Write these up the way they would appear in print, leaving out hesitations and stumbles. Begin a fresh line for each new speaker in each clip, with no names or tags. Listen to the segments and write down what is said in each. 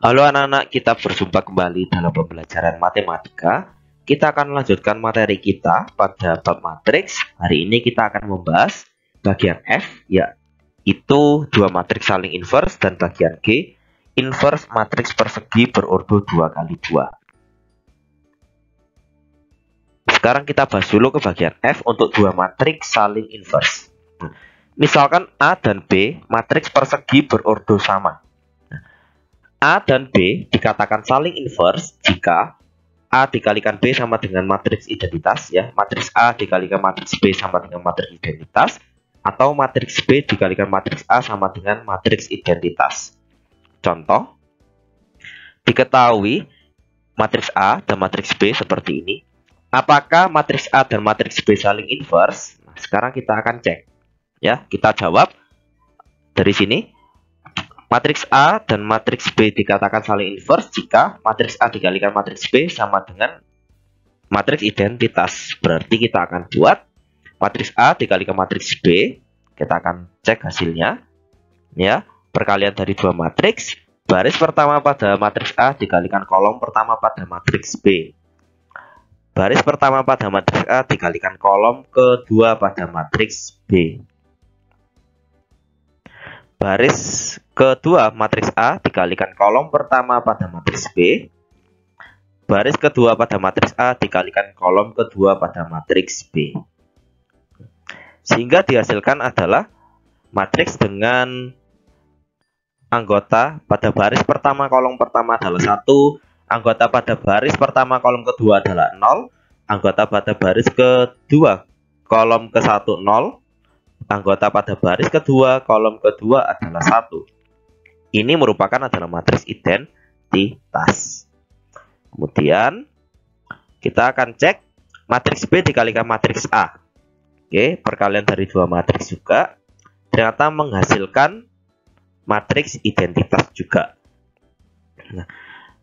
Halo anak-anak, kita berjumpa kembali dalam pembelajaran matematika. Kita akan melanjutkan materi kita pada bab matriks. Hari ini kita akan membahas bagian F, yaitu dua matriks saling inverse, dan bagian G, inverse matriks persegi berordo 2x2. Sekarang kita bahas dulu ke bagian F untuk dua matriks saling inverse. Misalkan A dan B matriks persegi berordo sama. A dan B dikatakan saling inverse jika A dikalikan B sama dengan matriks identitas, matriks A dikalikan matriks B sama dengan matriks identitas, atau matriks B dikalikan matriks A sama dengan matriks identitas. Contoh, diketahui matriks A dan matriks B seperti ini. Apakah matriks A dan matriks B saling inverse? Nah, sekarang kita akan cek. Kita jawab dari sini. Matriks A dan matriks B dikatakan saling inverse jika matriks A dikalikan matriks B sama dengan matriks identitas. Berarti kita akan buat matriks A dikalikan matriks B. Kita akan cek hasilnya. Perkalian dari dua matriks. Baris pertama pada matriks A dikalikan kolom pertama pada matriks B. Baris pertama pada matriks A dikalikan kolom kedua pada matriks B. Baris kedua matriks A dikalikan kolom pertama pada matriks B. Baris kedua pada matriks A dikalikan kolom kedua pada matriks B. Sehingga dihasilkan adalah matriks dengan anggota pada baris pertama kolom pertama adalah 1, anggota pada baris pertama kolom kedua adalah 0, anggota pada baris kedua kolom ke-1 0, anggota pada baris kedua kolom kedua adalah 1. Ini merupakan adalah matriks identitas. Kemudian kita akan cek matriks B dikalikan matriks A. Perkalian dari dua matriks juga ternyata menghasilkan matriks identitas juga. Nah,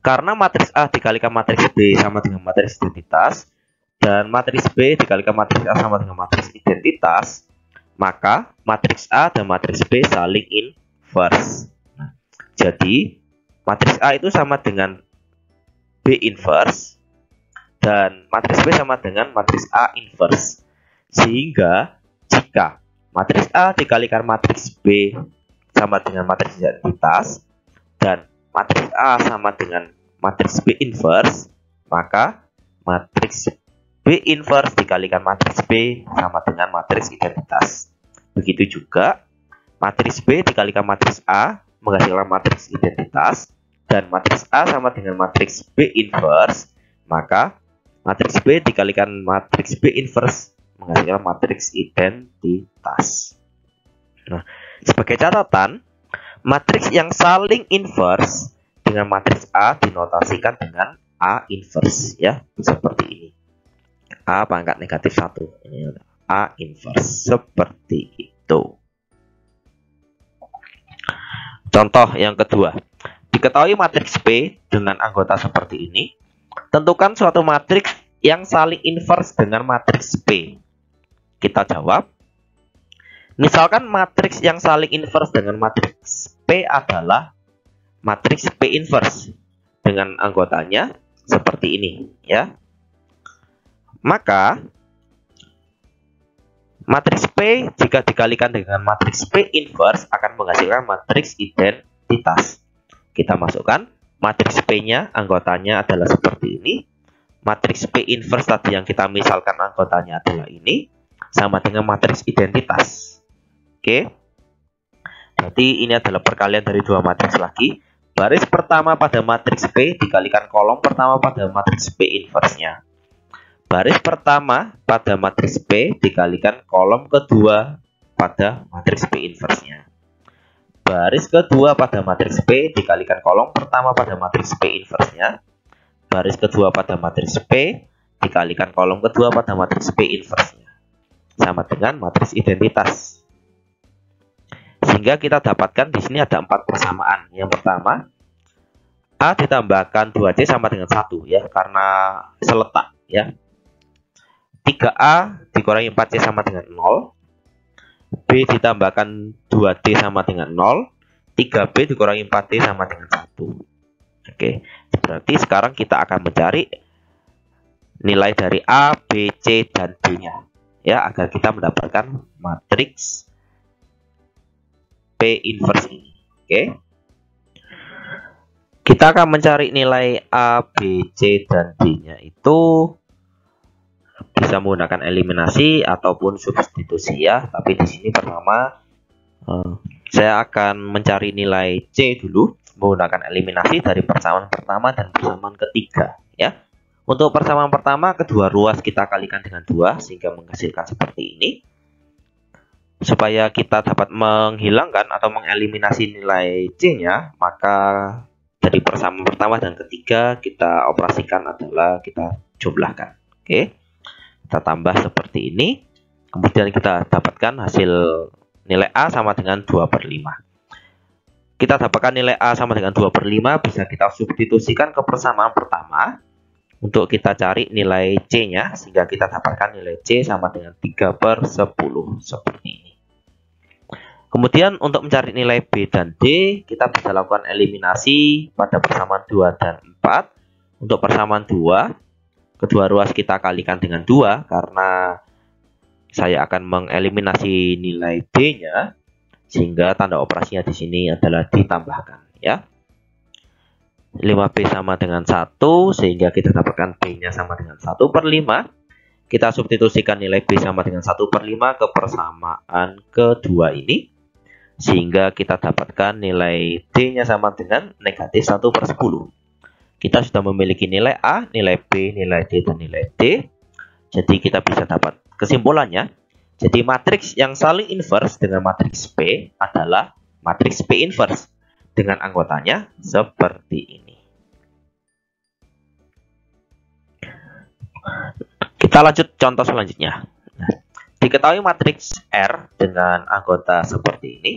karena matriks A dikalikan matriks B sama dengan matriks identitas, dan matriks B dikalikan matriks A sama dengan matriks identitas, maka matriks A dan matriks B saling inverse. Jadi matriks A itu sama dengan B inverse dan matriks B sama dengan matriks A inverse. Sehingga jika matriks A dikalikan matriks B sama dengan matriks identitas dan matriks A sama dengan matriks B inverse, maka matriks B inverse dikalikan matriks B sama dengan matriks identitas. Begitu juga matriks B dikalikan matriks A menghasilkan matriks identitas, dan matriks A sama dengan matriks B inverse, maka matriks B dikalikan matriks B inverse menghasilkan matriks identitas. Nah, sebagai catatan, matriks yang saling inverse dengan matriks A dinotasikan dengan A inverse, seperti ini. A pangkat negatif 1. Ini A inverse seperti itu. Contoh yang kedua, diketahui matriks P dengan anggota seperti ini. Tentukan suatu matriks yang saling inverse dengan matriks P. Kita jawab. Misalkan matriks yang saling inverse dengan matriks P adalah matriks P inverse dengan anggotanya seperti ini, Maka matriks P jika dikalikan dengan matriks P inverse akan menghasilkan matriks identitas. Kita masukkan matriks P-nya, anggotanya adalah seperti ini. Matriks P inverse tadi yang kita misalkan anggotanya adalah ini, sama dengan matriks identitas. Jadi ini adalah perkalian dari dua matriks lagi. Baris pertama pada matriks P dikalikan kolom pertama pada matriks P inverse-nya. Baris pertama pada matriks P dikalikan kolom kedua pada matriks P inverse-nya. Baris kedua pada matriks P dikalikan kolom pertama pada matriks P inverse-nya. Baris kedua pada matriks P dikalikan kolom kedua pada matriks P inverse-nya. Sama dengan matriks identitas. Sehingga kita dapatkan di sini ada 4 persamaan. Yang pertama, A ditambahkan 2C sama dengan 1, karena seletak, 3A dikurangi 4C sama dengan 0. B ditambahkan 2D sama dengan 0. 3B dikurangi 4D sama dengan 1. Oke, berarti sekarang kita akan mencari nilai dari A, B, C, dan D-nya ya, agar kita mendapatkan matriks P inverse ini. Oke. Kita akan mencari nilai A, B, C, dan D-nya itu bisa menggunakan eliminasi ataupun substitusi ya. Tapi di sini pertama saya akan mencari nilai C dulu menggunakan eliminasi dari persamaan pertama dan persamaan ketiga ya. Untuk persamaan pertama, kedua ruas kita kalikan dengan 2 sehingga menghasilkan seperti ini. Supaya kita dapat menghilangkan atau mengeliminasi nilai C-nya, maka dari persamaan pertama dan ketiga kita operasikan adalah kita jumlahkan. Oke. Kita tambah seperti ini. Kemudian kita dapatkan hasil nilai A sama dengan 2/5. Kita dapatkan nilai A sama dengan 2/5 bisa kita substitusikan ke persamaan pertama untuk kita cari nilai C-nya, sehingga kita dapatkan nilai C sama dengan 3/10 seperti ini. Kemudian untuk mencari nilai B dan D, kita bisa lakukan eliminasi pada persamaan 2 dan 4. Untuk persamaan 2, kedua ruas kita kalikan dengan 2 karena saya akan mengeliminasi nilai D-nya, sehingga tanda operasinya di sini adalah ditambahkan ya. 5B sama dengan 1 sehingga kita dapatkan B-nya sama dengan 1/5. Kita substitusikan nilai B sama dengan 1/5 ke persamaan kedua ini, sehingga kita dapatkan nilai D-nya sama dengan negatif 1/10. Kita sudah memiliki nilai A, nilai B, nilai D, dan nilai D. Jadi kita bisa dapat kesimpulannya. Jadi matriks yang saling inverse dengan matriks P adalah matriks P inverse dengan anggotanya seperti ini. Kita lanjut contoh selanjutnya. Diketahui matriks R dengan anggota seperti ini.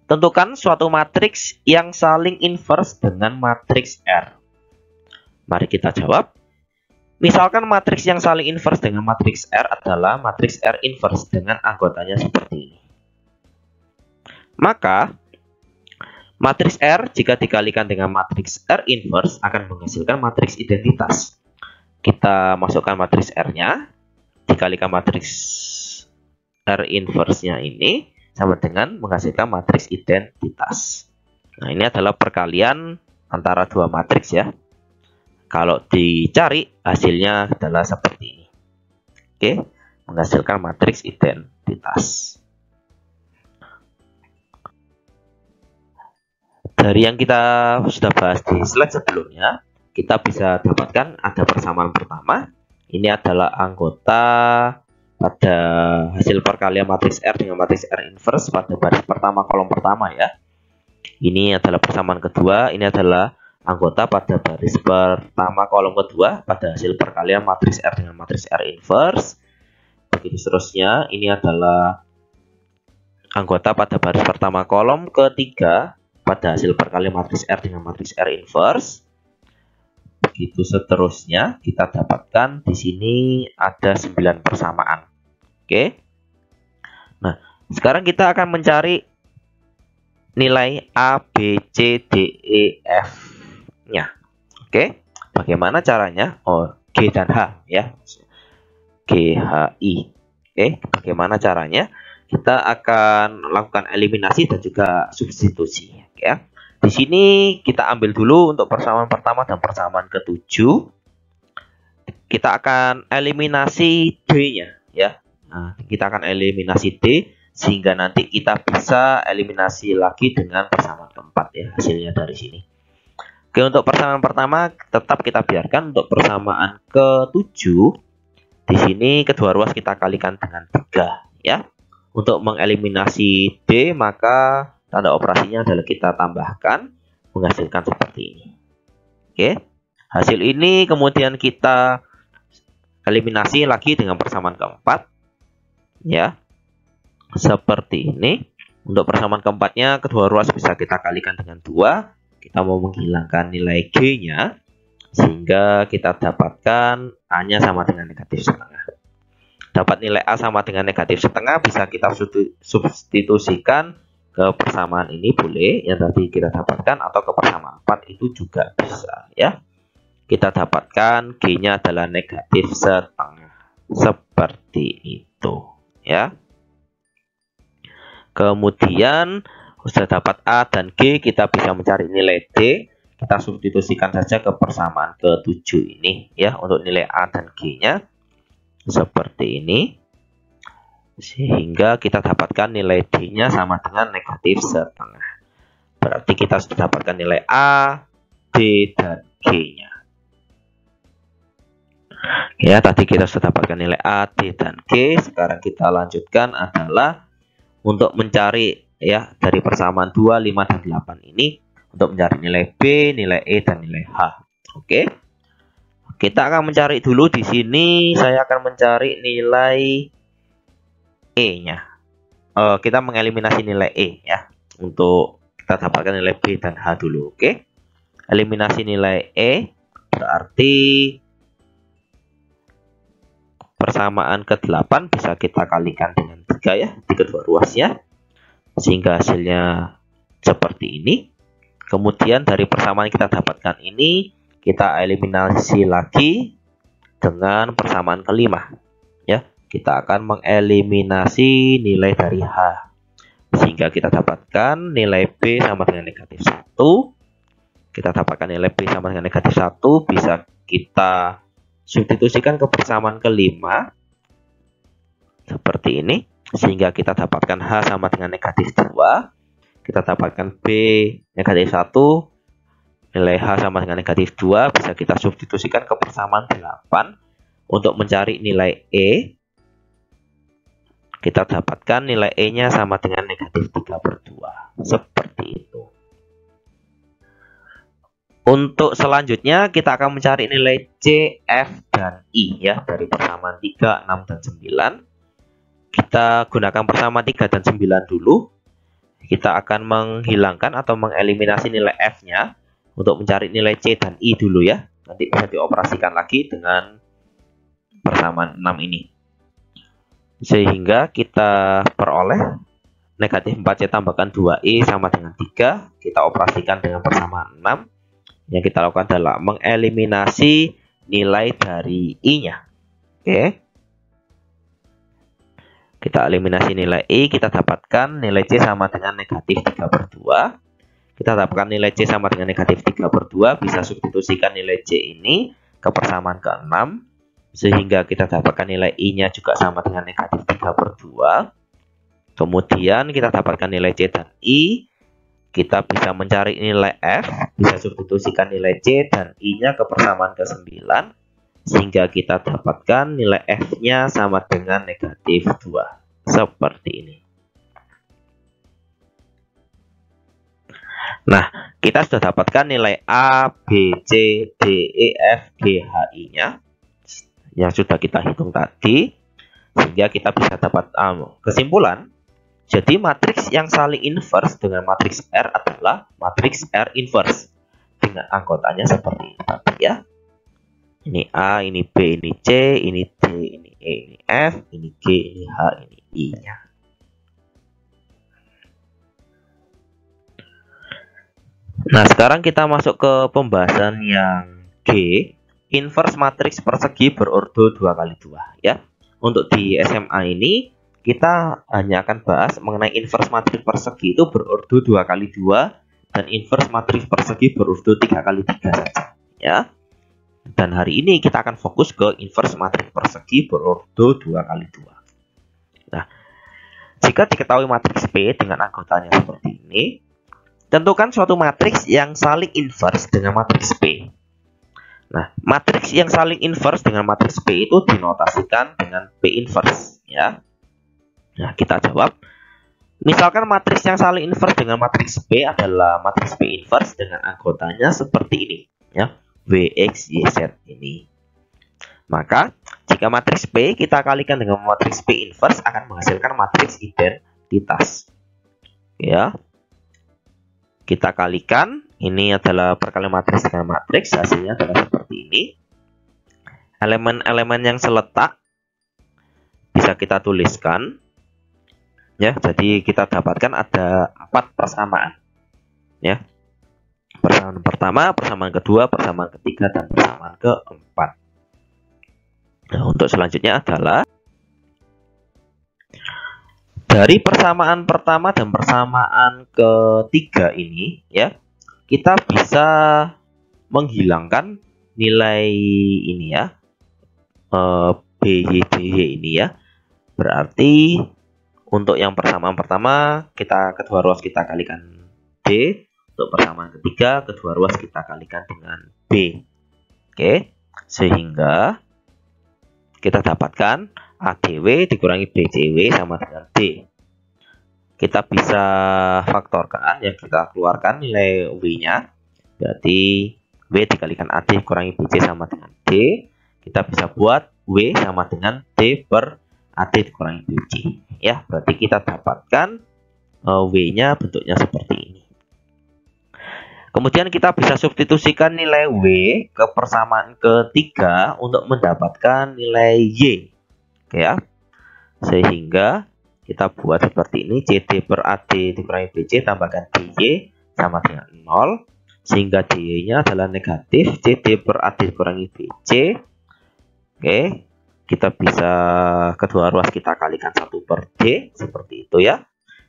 Tentukan suatu matriks yang saling inverse dengan matriks R. Mari kita jawab. Misalkan matriks yang saling inverse dengan matriks R adalah matriks R inverse dengan anggotanya seperti ini. Maka matriks R jika dikalikan dengan matriks R inverse akan menghasilkan matriks identitas. Kita masukkan matriks R-nya, dikalikan matriks R inverse-nya ini sama dengan menghasilkan matriks identitas. Nah, ini adalah perkalian antara dua matriks ya. Kalau dicari hasilnya adalah seperti ini. Oke, menghasilkan matriks identitas. Dari yang kita sudah bahas di slide sebelumnya, kita bisa dapatkan ada persamaan pertama. Ini adalah anggota pada hasil perkalian matriks R dengan matriks R inverse pada baris pertama kolom pertama ya. Ini adalah persamaan kedua. Ini adalah anggota pada baris pertama kolom kedua pada hasil perkalian matriks R dengan matriks R inverse. Begitu seterusnya. Ini adalah anggota pada baris pertama kolom ketiga pada hasil perkalian matriks R dengan matriks R inverse. Begitu seterusnya, kita dapatkan di sini ada 9 persamaan. Oke. Nah, sekarang kita akan mencari nilai A, B, C, D, E, F-nya. Oke. Bagaimana caranya? Oh, G dan H ya. G, H, I. Oke, bagaimana caranya? Kita akan lakukan eliminasi dan juga substitusi ya. Di sini kita ambil dulu untuk persamaan pertama dan persamaan ke-7. Kita akan eliminasi D-nya ya. Nah, kita akan eliminasi D sehingga nanti kita bisa eliminasi lagi dengan persamaan keempat ya, hasilnya dari sini. Oke, untuk persamaan pertama tetap kita biarkan. Untuk persamaan ke-7 di sini kedua ruas kita kalikan dengan 3 ya. Untuk mengeliminasi D maka tanda operasinya adalah kita tambahkan, menghasilkan seperti ini. Oke. Hasil ini kemudian kita eliminasi lagi dengan persamaan keempat. Ya. Seperti ini. Untuk persamaan keempatnya, kedua ruas bisa kita kalikan dengan 2. Kita mau menghilangkan nilai G-nya. Sehingga kita dapatkan A-nya sama dengan negatif setengah. Dapat nilai A sama dengan negatif setengah bisa kita substitusikan ke persamaan ini boleh yang tadi kita dapatkan, atau ke persamaan 4 itu juga bisa ya. Kita dapatkan G-nya adalah negatif setengah seperti itu ya. Kemudian sudah dapat A dan G, kita bisa mencari nilai D. Kita substitusikan saja ke persamaan ke-7 ini ya, untuk nilai A dan G-nya seperti ini, sehingga kita dapatkan nilai D-nya sama dengan negatif setengah. Berarti kita sudah dapatkan nilai A, D, dan G-nya. Ya, tadi kita sudah dapatkan nilai A, D, dan G. Sekarang kita lanjutkan adalah untuk mencari ya dari persamaan 2, 5, dan 8 ini, untuk mencari nilai B, nilai E, dan nilai H. Oke. Kita akan mencari dulu di sini, saya akan mencari nilai E-nya. Kita mengeliminasi nilai E ya, untuk kita dapatkan nilai B dan H dulu. Oke. Eliminasi nilai E berarti persamaan ke-8 bisa kita kalikan dengan 3 ya, di kedua ruasnya, sehingga hasilnya seperti ini. Kemudian dari persamaan kita dapatkan ini, kita eliminasi lagi dengan persamaan ke-5 ya. Kita akan mengeliminasi nilai dari H, sehingga kita dapatkan nilai B sama dengan negatif 1. Kita dapatkan nilai B sama dengan negatif 1, bisa kita substitusikan ke persamaan ke-5 seperti ini, sehingga kita dapatkan H sama dengan negatif 2. Kita dapatkan B negatif 1, nilai H sama dengan negatif 2, bisa kita substitusikan ke persamaan 8 untuk mencari nilai E. Kita dapatkan nilai E-nya sama dengan negatif 3/2 seperti itu. Untuk selanjutnya kita akan mencari nilai C, F, dan I ya, dari persamaan 3, 6, dan 9. Kita gunakan persamaan 3 dan 9 dulu. Kita akan menghilangkan atau mengeliminasi nilai F-nya untuk mencari nilai C dan I dulu ya. Nanti bisa dioperasikan lagi dengan persamaan 6 ini. Sehingga kita peroleh negatif 4C tambahkan 2I sama dengan 3. Kita operasikan dengan persamaan 6. Yang kita lakukan adalah mengeliminasi nilai dari I-nya. Oke. Kita eliminasi nilai I, kita dapatkan nilai C sama dengan negatif 3/2. Kita dapatkan nilai C sama dengan negatif 3/2, bisa substitusikan nilai C ini ke persamaan ke-6, sehingga kita dapatkan nilai I-nya juga sama dengan negatif 3/2. Kemudian kita dapatkan nilai C dan I. Kita bisa mencari nilai F, bisa substitusikan nilai C dan I-nya ke persamaan ke-9, sehingga kita dapatkan nilai F-nya sama dengan negatif 2. Seperti ini. Nah, kita sudah dapatkan nilai A, B, C, D, E, F, G, H, I-nya yang sudah kita hitung tadi, sehingga kita bisa dapat kesimpulan. Jadi matriks yang saling inverse dengan matriks R adalah matriks R inverse dengan anggotanya seperti ini tadi ya. Ini A, ini B, ini C, ini D, ini E, ini F, ini G, ini H, ini I-nya. Nah, sekarang kita masuk ke pembahasan yang G, inverse matriks persegi berordo 2x2 ya. Untuk di SMA ini kita hanya akan bahas mengenai inverse matriks persegi itu berordo 2x2 dan inverse matriks persegi berordo 3x3 saja ya. Dan hari ini kita akan fokus ke inverse matriks persegi berordo 2x2. Nah, jika diketahui matriks P dengan anggotanya seperti ini, tentukan suatu matriks yang saling inverse dengan matriks P. Nah, matriks yang saling inverse dengan matriks P itu dinotasikan dengan P inverse ya. Nah, kita jawab. Misalkan matriks yang saling inverse dengan matriks P adalah matriks P inverse dengan anggotanya seperti ini ya, W, X, Y, Z ini. Maka jika matriks P kita kalikan dengan matriks P inverse akan menghasilkan matriks identitas. Ya. Kita kalikan, ini adalah perkalian matriks dengan matriks, hasilnya adalah seperti ini. Elemen-elemen yang seletak bisa kita tuliskan. Ya, jadi kita dapatkan ada 4 persamaan. Ya. Persamaan pertama, persamaan kedua, persamaan ketiga, dan persamaan keempat. Nah, untuk selanjutnya adalah dari persamaan pertama dan persamaan ketiga ini, ya, kita bisa menghilangkan nilai ini ya, BY ini ya. Berarti untuk yang persamaan pertama, kedua ruas kita kalikan D. Untuk persamaan ketiga, kedua ruas kita kalikan dengan B. Oke, sehingga kita dapatkan ADW dikurangi BCW sama dengan D. Kita bisa faktorkan, yang kita keluarkan nilai W-nya. Berarti W dikalikan AD kurangi BC sama dengan D. Kita bisa buat W sama dengan D per AD dikurangi BC. Ya, berarti kita dapatkan W-nya bentuknya seperti ini. Kemudian kita bisa substitusikan nilai W ke persamaan ketiga untuk mendapatkan nilai Y. Oke ya. Sehingga kita buat seperti ini, CD per AD dikurangi BC tambahkan DY sama dengan 0. Sehingga DY-nya adalah negatif CD per AD dikurangi BC. Oke. Kita bisa kedua ruas kita kalikan 1 per D seperti itu ya.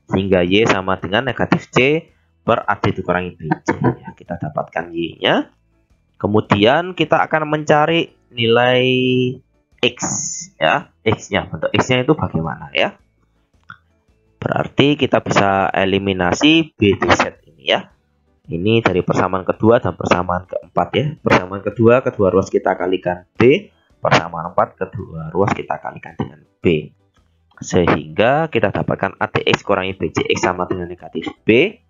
Sehingga Y sama dengan negatif C per AD dikurangi BC. Ya, kita dapatkan Y-nya. Kemudian kita akan mencari nilai X ya. X-nya, bentuk X-nya itu bagaimana ya? Berarti kita bisa eliminasi B Z ini ya. Ini dari persamaan kedua dan persamaan keempat ya. Persamaan kedua ruas kita kalikan B. Persamaan 4 kedua ruas kita kalikan dengan B. Sehingga kita dapatkan ADX kurangi BCX sama dengan negatif B.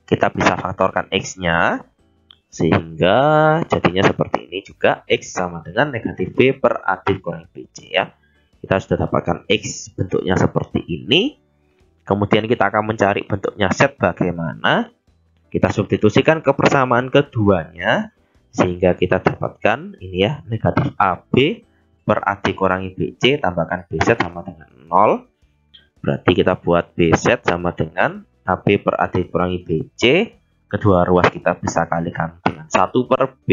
Kita bisa faktorkan X-nya. Sehingga jadinya seperti ini juga. X sama dengan negatif B per AD kurangi BC ya. Kita sudah dapatkan X bentuknya seperti ini. Kemudian kita akan mencari bentuknya Z bagaimana. Kita substitusikan ke persamaan keduanya. Sehingga kita dapatkan ini ya, negatif AB per AD kurangi BC tambahkan BZ sama dengan 0. Berarti kita buat BZ sama dengan AB per AD kurangi BC. Kedua ruas kita bisa kalikan dengan 1 per B.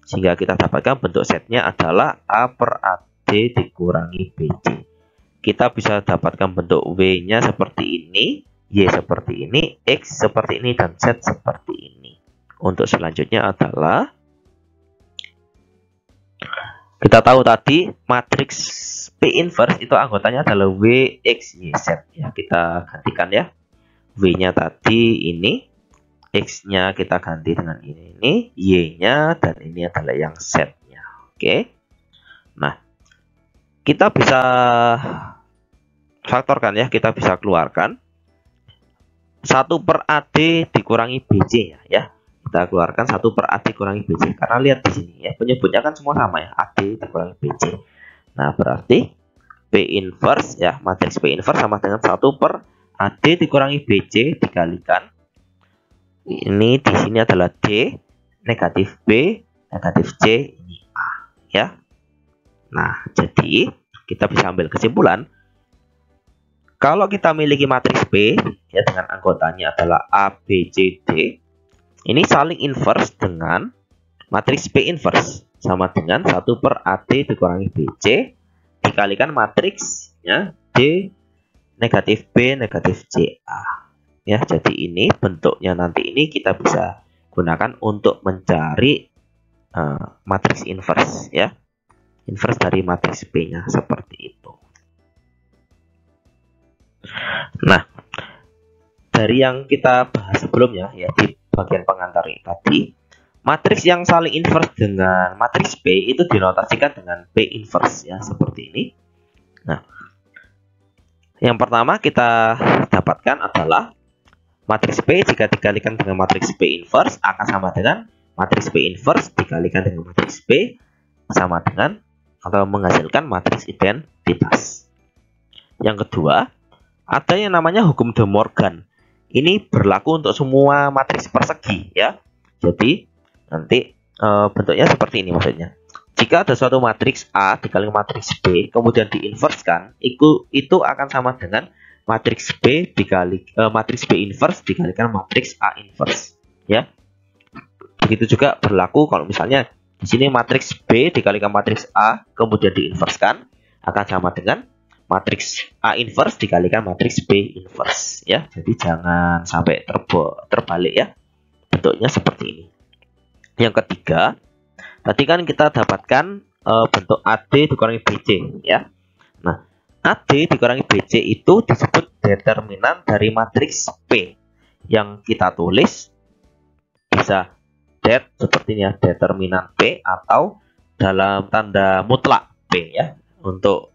Sehingga kita dapatkan bentuk Z-nya adalah A per AD dikurangi BC. Kita bisa dapatkan bentuk W-nya seperti ini, Y seperti ini, X seperti ini, dan Z seperti ini. Untuk selanjutnya adalah kita tahu tadi matriks P inverse itu anggotanya adalah W, X, Y, Z ya. Kita gantikan ya. W-nya tadi ini, X-nya kita ganti dengan ini, Y-nya, dan ini adalah yang Z-nya. Oke. Nah, kita bisa faktorkan ya, kita bisa keluarkan 1 per AD dikurangi BC ya. Kita keluarkan 1 per AD kurangi BC. Karena lihat di sini ya, penyebutnya kan semua sama ya, AD dikurangi BC. Nah, berarti P inverse ya, matriks P inverse sama dengan 1 per AD dikurangi BC dikalikan. Ini di sini adalah D, negatif B, negatif C, ini A ya. Nah, jadi kita bisa ambil kesimpulan kalau kita memiliki matriks P ya dengan anggotanya adalah A, B, C, D, ini saling inverse dengan matriks P inverse sama dengan 1 per AD dikurangi BC dikalikan matriksnya D, negatif B, negatif C, A. Ya, jadi ini bentuknya nanti ini kita bisa gunakan untuk mencari matriks inverse ya. Inverse dari matriks P-nya seperti itu. Nah, dari yang kita bahas sebelumnya ya di bagian pengantar ini tadi, matriks yang saling inverse dengan matriks P itu dinotasikan dengan P inverse ya, seperti ini. Nah, yang pertama kita dapatkan adalah matriks P jika dikalikan dengan matriks P inverse akan sama dengan matriks P inverse dikalikan dengan matriks P sama dengan atau menghasilkan matriks identitas. Yang kedua, ada yang namanya hukum De Morgan. Ini berlaku untuk semua matriks persegi ya. Jadi nanti bentuknya seperti ini maksudnya. Jika ada suatu matriks A dikali matriks B kemudian diinverskan, itu akan sama dengan matriks B matriks B inverse dikalikan matriks A inverse, ya. Begitu juga berlaku kalau misalnya di sini matriks B dikalikan matriks A kemudian diinverskan, akan sama dengan matriks A inverse dikalikan matriks B inverse, ya. Jadi jangan sampai terbalik, ya. Bentuknya seperti ini. Yang ketiga, tadi kan kita dapatkan bentuk AD dikurangi BC, ya. Nah, AD dikurangi BC itu disebut determinan dari matriks P, yang kita tulis bisa det sepertinya determinan P atau dalam tanda mutlak P, ya. Untuk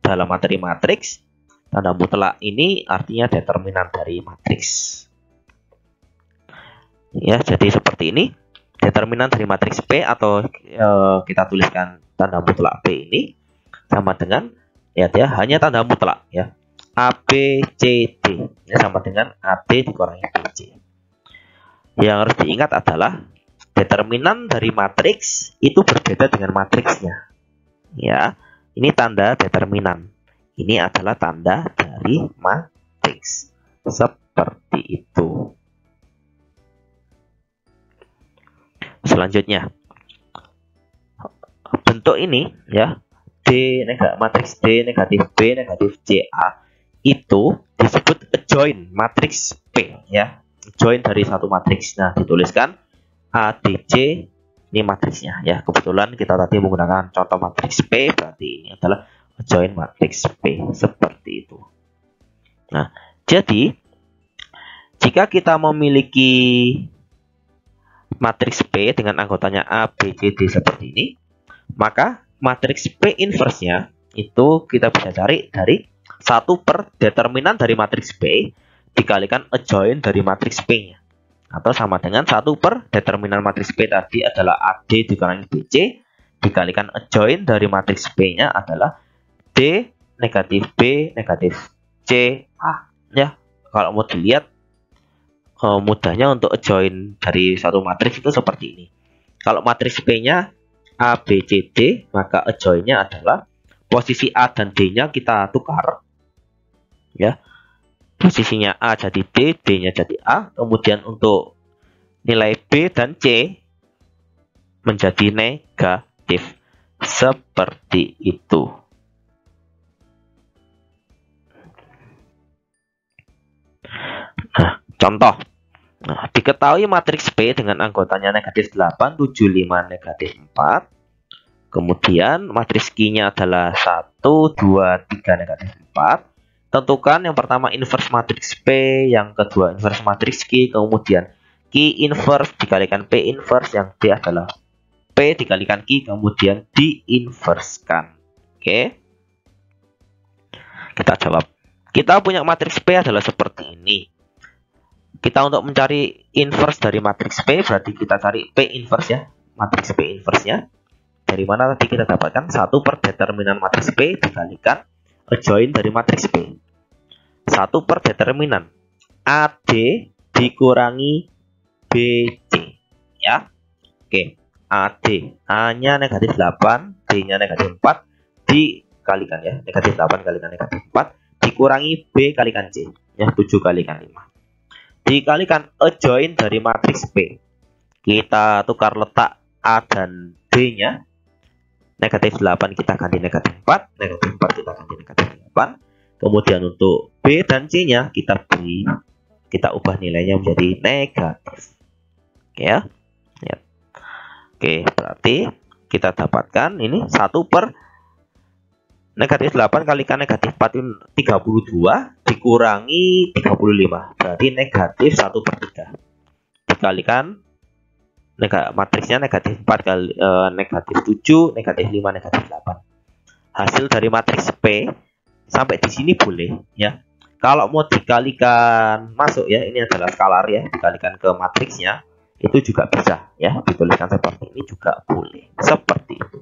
dalam materi matriks, tanda mutlak ini artinya determinan dari matriks. Ya, jadi seperti ini determinan dari matriks P atau kita tuliskan tanda mutlak P ini sama dengan ya hanya tanda mutlak, ya. A B C D, ya, sama dengan AD dikurangi BC. Yang harus diingat adalah determinan dari matriks itu berbeda dengan matriksnya, ya. Ini tanda determinan, ini adalah tanda dari matriks, seperti itu. Selanjutnya, bentuk ini, ya, matriks D negatif B negatif CA itu disebut adjoint matriks P, ya. Join dari satu matriks. Nah, dituliskan ADC, ini matriksnya, ya. Kebetulan kita tadi menggunakan contoh matriks P, berarti ini adalah join matriks P, seperti itu. Nah, jadi jika kita memiliki matriks P dengan anggotanya A, B, C, D seperti ini, maka matriks P inverse-nya itu kita bisa cari dari 1 per determinan dari matriks P dikalikan adjoint dari matriks P-nya, atau sama dengan 1 per determinan matriks P tadi adalah AD dikurangi BC dikalikan adjoint dari matriks P-nya adalah D negatif B negatif C A, ya. Kalau mau dilihat mudahnya untuk adjoint dari satu matriks itu seperti ini. Kalau matriks P-nya A, B, C, D, maka adjoint-nya adalah posisi A dan D-nya kita tukar, ya. Posisinya A jadi D, D-nya jadi A. Kemudian untuk nilai B dan C menjadi negatif, seperti itu. Nah, contoh. Nah, diketahui matriks P dengan anggotanya negatif 8, 7, 5, negatif 4. Kemudian matriks Q-nya adalah 1, 2, 3, negatif 4. Tentukan yang pertama inverse matriks P, yang kedua inverse matriks Q, kemudian Q inverse dikalikan P inverse, yang D adalah P dikalikan Q, kemudian diinverskan. Oke. Kita jawab. Kita punya matriks P adalah seperti ini. Kita untuk mencari inverse dari matriks P, berarti kita cari P inverse, ya. Matriks P inverse-nya. Dari mana tadi kita dapatkan 1 per determinan matriks P dikalikan adjoint dari matriks P. 1 per determinan AD dikurangi BC, ya. Oke, AD, A-nya negatif 8, D-nya negatif 4 dikalikan, ya, negatif 8 kalikan negatif 4 dikurangi B kalikan C, ya, 7 kalikan 5 dikalikan adjoint dari matriks P. Kita tukar letak A dan D-nya. Negatif 8 kita ganti negatif 4, negatif 4 kita ganti negatif 8. Kemudian untuk B dan C-nya kita ubah nilainya menjadi negatif. Oke, ya. Ya. Oke, berarti kita dapatkan ini 1 per negatif 8 kalikan negatif 4 itu 32 dikurangi 35. Berarti negatif 1 per 3. Dikalikan matriksnya negatif 4 kali negatif 7, negatif 5, negatif 8. Hasil dari matriks P sampai di sini boleh, ya. Kalau mau dikalikan masuk, ya, ini adalah skalar, ya, dikalikan ke matriksnya itu juga bisa, ya, dituliskan seperti ini juga boleh, seperti itu.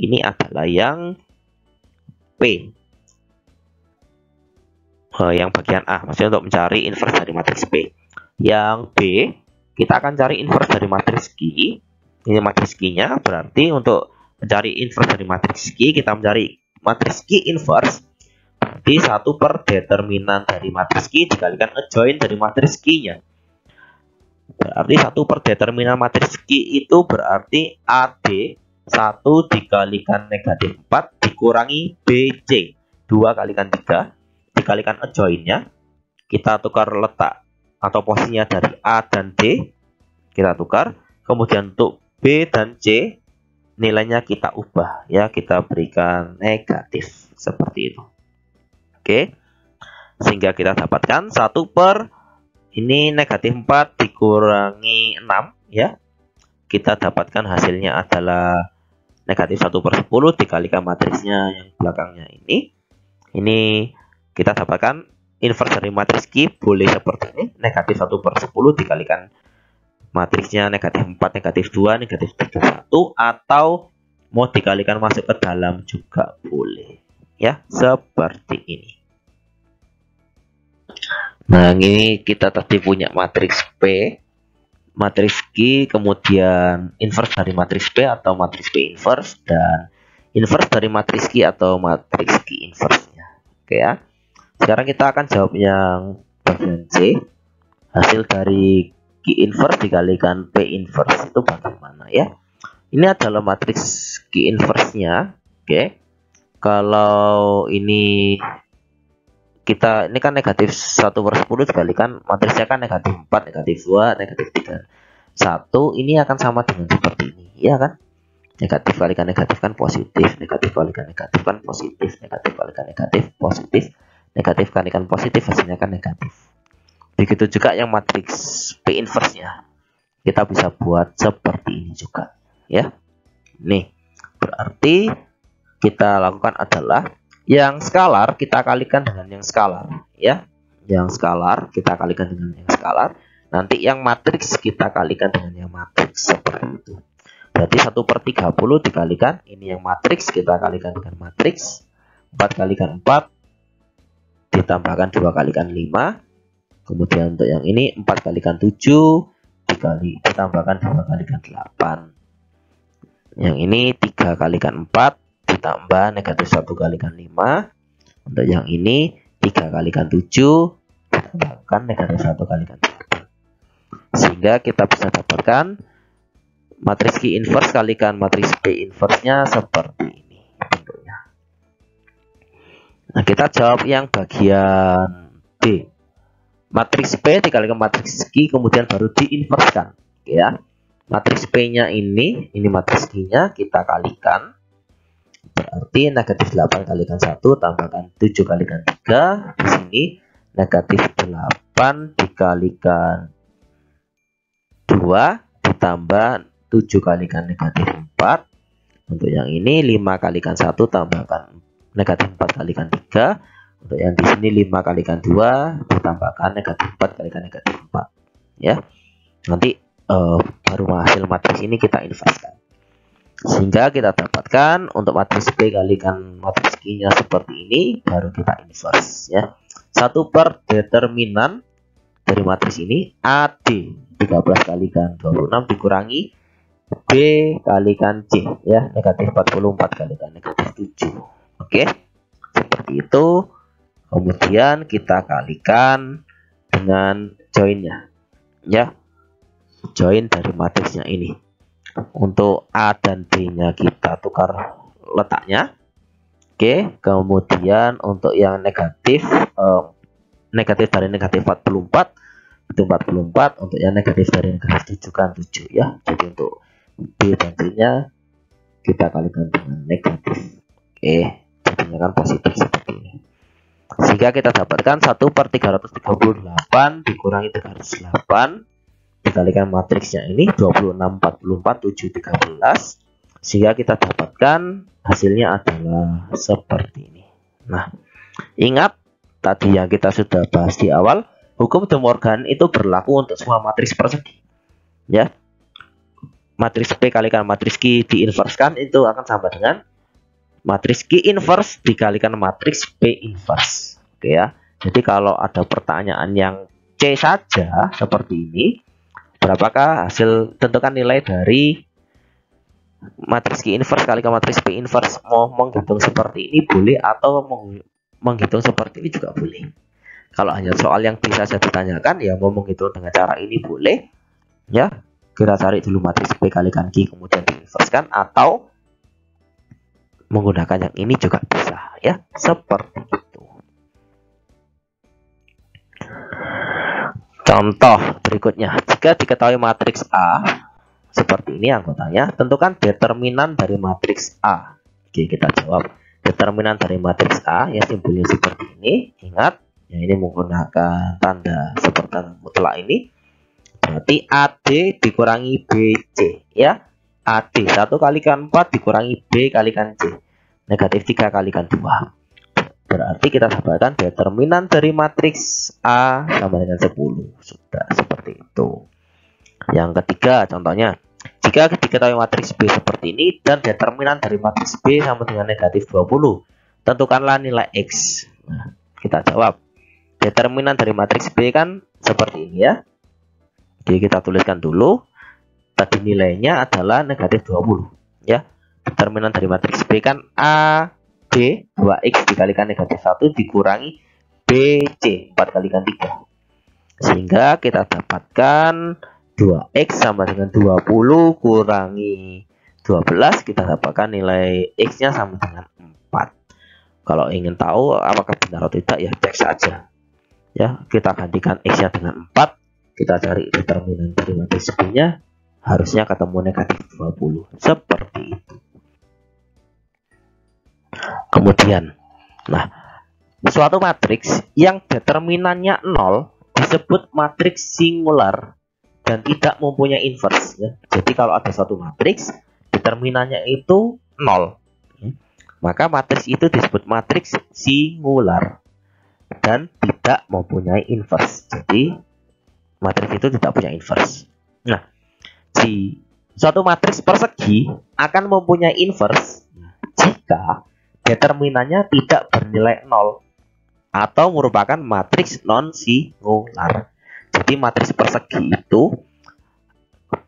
Ini adalah yang P, yang bagian A, maksudnya untuk mencari inverse dari matriks P. Yang B, kita akan cari inverse dari matriks Q. Ini matriks Q-nya, berarti untuk mencari inverse dari matriks Q, kita mencari matriks Q inverse. Berarti Jadi 1 per determinan dari matriks Q dikalikan adjoint dari matriks Q-nya. Berarti 1 per determinan matriks Q itu berarti AD 1 dikalikan negatif 4 dikurangi BC 2 kalikan 3 dikalikan adjointnya. Kita tukar letak atau posisinya dari A dan D, kita tukar. Kemudian untuk B dan C nilainya kita ubah, ya, kita berikan negatif seperti itu. Oke, sehingga kita dapatkan 1 per ini negatif 4 dikurangi 6, ya. Kita dapatkan hasilnya adalah negatif 1 per 10 dikalikan matriksnya yang belakangnya ini. Ini kita dapatkan inverse dari matriks Q boleh seperti ini. Negatif 1 per 10 dikalikan matriksnya negatif 4, negatif 2, negatif 3, 1. Atau mau dikalikan masuk ke dalam juga boleh, ya, seperti ini. Nah, ini kita tadi punya matriks P, matriks Q, kemudian inverse dari matriks P atau matriks P inverse, dan inverse dari matriks Q atau matriks Q inverse-nya. Oke, ya. Sekarang kita akan jawab yang bagian C. Hasil dari Q inverse dikalikan P inverse itu bagaimana, ya? Ini adalah matriks Q inverse-nya. Oke. Kalau ini kita, ini kan negatif 1 per 10 dikalikan matriksnya kan negatif 4, negatif 2, negatif 3, 1. Ini akan sama dengan seperti ini, ya kan? Negatif kalikan negatif kan positif, negatif kalikan negatif kan positif, negatif kalikan negatif positif, negatif kalikan positif hasilnya kan negatif. Begitu juga yang matriks P inverse-nya. Kita bisa buat seperti ini juga, ya. Nih, berarti kita lakukan adalah yang skalar kita kalikan dengan yang skalar, ya. Yang skalar kita kalikan dengan yang skalar. Nanti yang matriks kita kalikan dengan yang matriks seperti itu. Berarti 1 per 30 dikalikan ini yang matriks kita kalikan dengan matriks. 4 kalikan 4 ditambahkan 2 kalikan 5. Kemudian untuk yang ini 4 kalikan 7 ditambahkan 2 kalikan 8. Yang ini 3 kalikan 4 ditambah negatif 1 kalikan 5. Untuk yang ini 3 kalikan 7 ditambahkan negatif 1 kalikan 8. Sehingga kita bisa dapatkan matriks Q inverse kalikan matriks P inverse-nya seperti ini bentuknya. Nah, kita jawab yang bagian D. Matriks P dikalikan matriks Q kemudian baru diinverskan, ya. Matriks P-nya ini matriks Q-nya kita kalikan. Berarti negatif 8 kalikan 1 tambahkan 7 kalikan 3. Di sini negatif 8 dikalikan 2 ditambah 7 kalikan negatif 4. Untuk yang ini 5 kalikan 1 tambahkan negatif 4 kalikan 3. Untuk yang di sini 5 kalikan 2 ditambahkan negatif 4 kalikan negatif 4, ya. Nanti baru hasil matriks ini kita inverskan. Sehingga kita dapatkan untuk matriks P kalikan matriks Q-nya seperti ini, baru kita inverse, ya. 1 per determinan dari matriks ini AD 13 kalikan 26 dikurangi B kalikan C, ya, negatif 44 kalikan negatif 7. Oke, seperti itu. Kemudian kita kalikan dengan join-nya, ya. Join dari matriksnya ini. Untuk A dan B-nya kita tukar letaknya. Oke, kemudian untuk yang negatif negatif dari negatif 44 itu 44, untuk yang negatif dari negatif 7 kan 7, ya. Jadi untuk B dan C-nya kita kalikan dengan negatif. Oke, jadinya kan positif seperti ini. Sehingga kita dapatkan 1 per 338 dikurangi 308 dikalikan matriksnya ini 26, 44, 7, 13. Sehingga kita dapatkan hasilnya adalah seperti ini. Nah, ingat tadi yang kita sudah bahas di awal, hukum De Morgan itu berlaku untuk semua matriks persegi, ya. Matriks P kalikan matriks Q diinverskan itu akan sama dengan matriks Q inverse dikalikan matriks P inverse. Oke, ya. Jadi kalau ada pertanyaan yang C saja seperti ini, berapakah hasil, tentukan nilai dari matriks Q inverse kalikan matriks P inverse. Mau menghitung seperti ini boleh, atau menghitung seperti ini juga boleh. Kalau hanya soal yang bisa saya ditanyakan, ya mau menghitung dengan cara ini boleh. Ya, kita cari dulu matriks B kalikan Q, kemudian diinverskan, atau menggunakan yang ini juga bisa, ya, seperti itu. Contoh berikutnya, jika diketahui matriks A seperti ini anggotanya, tentukan determinan dari matriks A. Oke, kita jawab. Determinan dari matriks A, ya simbolnya seperti ini. Ingat, ya ini menggunakan tanda seperti mutlak ini. Berarti AD dikurangi BC, ya. AD 1 kalikan 4 dikurangi B kalikan C. Negatif 3 kalikan 2. Berarti kita dapatkan determinan dari matriks A sama dengan 10. Sudah seperti itu. Yang ketiga contohnya, jika diketahui matriks B seperti ini dan determinan dari matriks B sama dengan negatif 20, tentukanlah nilai X. Nah, kita jawab. Determinan dari matriks B kan seperti ini, ya. Jadi kita tuliskan dulu. Tadi nilainya adalah negatif 20, ya. Determinan dari matriks B kan A B 2X dikalikan negatif 1 dikurangi BC 4 kalikan 3. Sehingga kita dapatkan 2X sama dengan 20 kurangi 12. Kita dapatkan nilai X-nya sama dengan 4. Kalau ingin tahu apakah benar atau tidak, ya cek saja. Ya, kita gantikan X-nya dengan 4. Kita cari determinan dari matriks B-nya, harusnya ketemu negatif 20. Seperti itu. Kemudian, nah, suatu matriks yang determinannya 0 disebut matriks singular dan tidak mempunyai inverse, ya. Jadi kalau ada suatu matriks determinannya itu 0, maka matriks itu disebut matriks singular dan tidak mempunyai inverse. Jadi matriks itu tidak punya inverse. Nah, si suatu matriks persegi akan mempunyai inverse jika determinannya tidak bernilai 0 atau merupakan matriks non singular. Jadi matriks persegi itu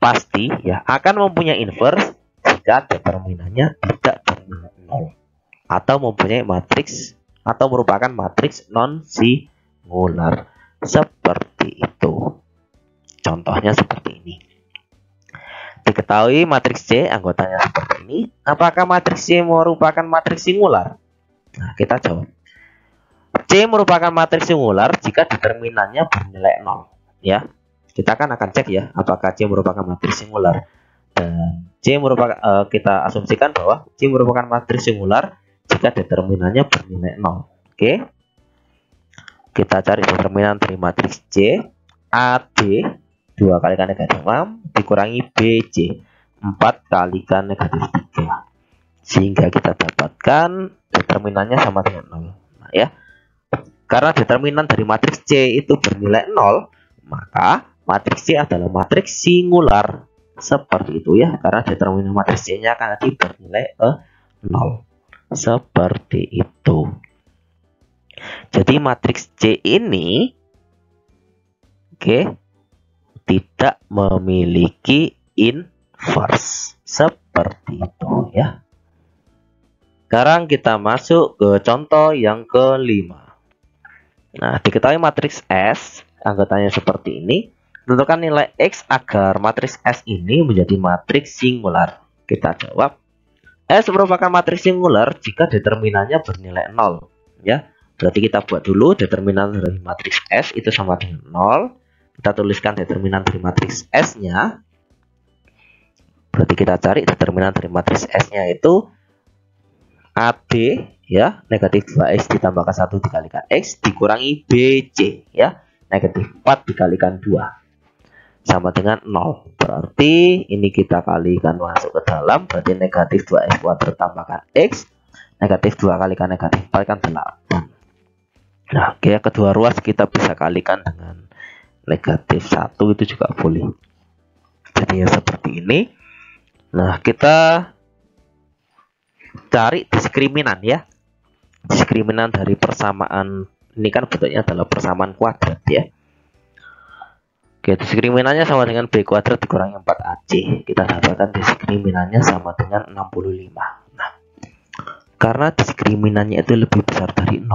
pasti, ya, akan mempunyai inverse jika determinannya tidak bernilai 0 atau mempunyai matriks atau merupakan matriks non singular. Seperti itu. Contohnya seperti ini. Diketahui matriks C anggotanya seperti ini. Apakah matriks C merupakan matriks singular? Nah, kita jawab. C merupakan matriks singular jika determinannya bernilai 0, ya. Kita kan akan cek, ya, apakah C merupakan matriks singular. Dan C merupakan kita asumsikan bahwa C merupakan matriks singular jika determinannya bernilai 0. Oke. Kita cari determinan dari matriks C. AD 2 kalikan negatif 6 dikurangi BC 4 kalikan negatif 3. Sehingga kita dapatkan determinannya sama dengan 0. Nah, ya. Karena determinan dari matriks C itu bernilai 0, maka matriks C adalah matriks singular. Seperti itu, ya. Karena determinan matriks C-nya akan bernilai 0. Seperti itu. Jadi matriks C ini, oke, tidak memiliki inverse. Seperti itu, ya. Sekarang kita masuk ke contoh yang kelima. Nah, diketahui matriks S anggotanya seperti ini. Tentukan nilai X agar matriks S ini menjadi matriks singular. Kita jawab. S merupakan matriks singular jika determinannya bernilai 0, ya. Berarti kita buat dulu determinan dari matriks S itu sama dengan 0. Kita tuliskan determinan dari matriks S-nya. Berarti kita cari determinan dari matriks S-nya itu AD, ya, negatif 2X ditambahkan 1 dikalikan X dikurangi BC, ya, negatif 4 dikalikan 2 sama dengan 0. Berarti ini kita kalikan masuk ke dalam, berarti negatif 2X kuadrat tambahkan X, negatif 2 kalikan negatif 4 kan 8. Nah, oke, kedua ruas kita bisa kalikan dengan negatif 1, itu juga boleh. Jadi ya seperti ini. Nah, kita cari diskriminan, ya. Diskriminan dari persamaan ini kan bentuknya adalah persamaan kuadrat, ya. Oke, diskriminannya sama dengan B kuadrat dikurangi 4AC. Kita dapatkan diskriminannya sama dengan 65. Nah, karena diskriminannya itu lebih besar dari 0,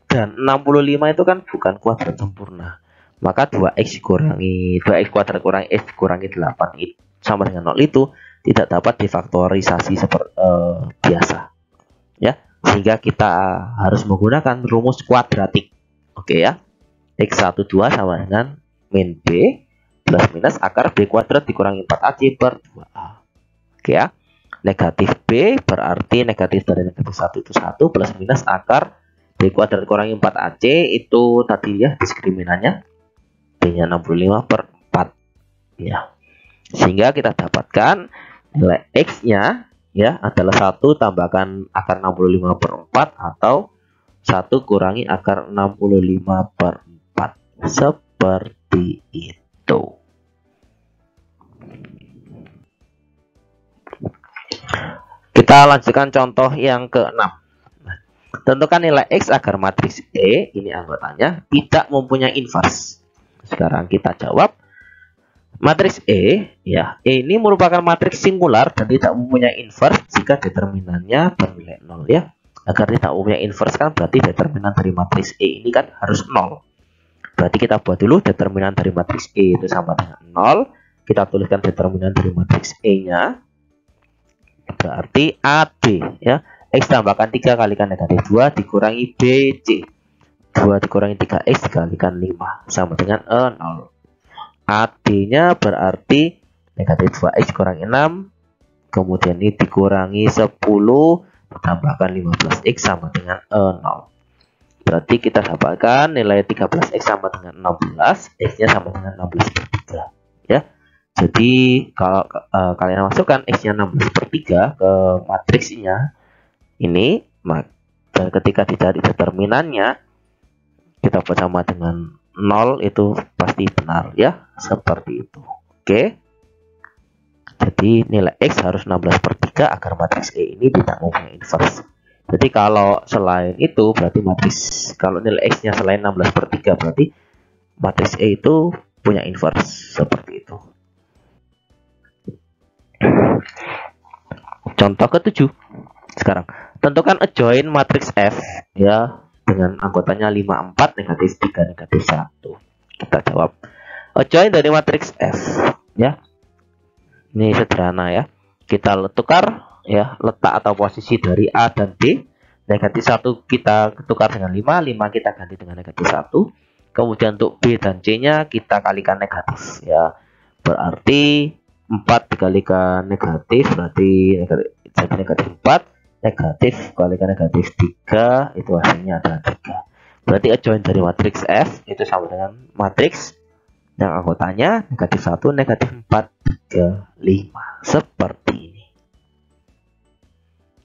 Dan 65 itu kan bukan kuadrat sempurna. Maka 2x kuadrat kurangi x dikurangi 8 itu sama dengan 0 itu tidak dapat difaktorisasi seperti biasa. Ya, sehingga kita harus menggunakan rumus kuadratik. Oke ya. X12 sama dengan min B plus minus akar B kuadrat dikurangi 4AC per 2A. Oke ya. Negatif B berarti negatif dari negatif 1 itu 1 plus minus akar B kuadrat kurangi 4AC itu tadi ya diskriminannya B-nya 65 per 4 ya. Sehingga kita dapatkan nilai X-nya ya adalah 1 tambahkan akar 65 per 4 atau 1 kurangi akar 65 per 4 seperti itu. Kita lanjutkan contoh yang ke-6. Tentukan nilai X agar matriks E, ini anggotanya, tidak mempunyai inverse. Sekarang kita jawab. Matriks E, ya, E ini merupakan matriks singular dan tidak mempunyai inverse jika determinannya bernilai 0 ya. Agar tidak mempunyai inverse kan berarti determinan dari matriks E ini kan harus 0. Berarti kita buat dulu determinan dari matriks E itu sama dengan 0. Kita tuliskan determinan dari matriks E-nya. Berarti AB ya. X tambahkan 3 kalikan negatif 2 dikurangi BC. 2 dikurangi 3X dikalikan 5 sama dengan 0. AB-nya berarti negatif 2X kurangi 6. Kemudian ini dikurangi 10 ditambahkan 15X sama dengan 0. Berarti kita dapatkan nilai 13X sama dengan 16. X-nya sama dengan 16 per 3 ya. Jadi kalau kalian masukkan X-nya 16 per 3 ke matriksnya ini, dan ketika dicari determinannya kita buat sama dengan 0 itu pasti benar ya, seperti itu. Oke. Jadi nilai X harus 16 per 3 agar matriks E ini tidak mempunyai inverse. Jadi kalau selain itu berarti kalau nilai X-nya selain 16 per 3 berarti matriks E itu punya inverse, seperti itu. Contoh ke-7. Sekarang tentukan adjoint matriks F ya dengan anggotanya 5 4 negatif 3 negatif 1. Kita jawab. Adjoint dari matriks F ya. Ini sederhana ya. Kita tukar ya letak atau posisi dari A dan B. Negatif 1 kita tukar dengan 5 kita ganti dengan negatif 1. Kemudian untuk B dan C-nya kita kalikan negatif ya. Berarti 4 dikalikan negatif berarti jadi negatif 4. Negatif kalikan negatif 3 itu hasilnya adalah 3. Berarti adjoint dari matriks F itu sama dengan matriks yang anggotanya negatif 1, negatif 4, 3, 5 seperti ini.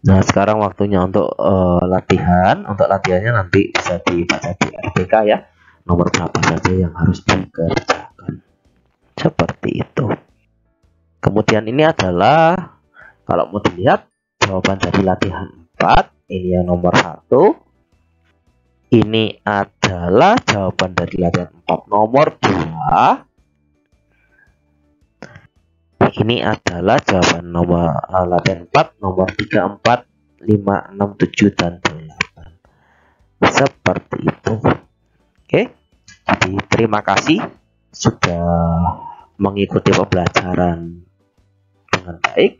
Nah sekarang waktunya untuk latihan. Untuk latihannya nanti bisa dibaca di RPK ya, nomor berapa saja yang harus dikerjakan, seperti itu. Kemudian ini adalah kalau mau dilihat jawaban dari latihan 4, ini yang nomor 1. Ini adalah jawaban dari latihan 4 nomor 2. Ini adalah jawaban nomor latihan 4 nomor 3, 4, 5, 6, 7 dan 8. Seperti itu. Oke. Jadi terima kasih sudah mengikuti pembelajaran dengan baik.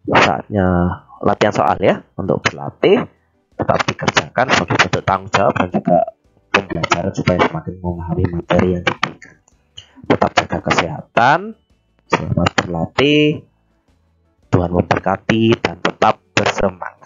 Saatnya latihan soal ya, untuk berlatih tetap dikerjakan sebagai bentuk tanggung jawab dan juga pembelajaran supaya semakin memahami materi yang diberikan. Tetap jaga kesehatan, selamat berlatih, Tuhan memberkati dan tetap bersemangat.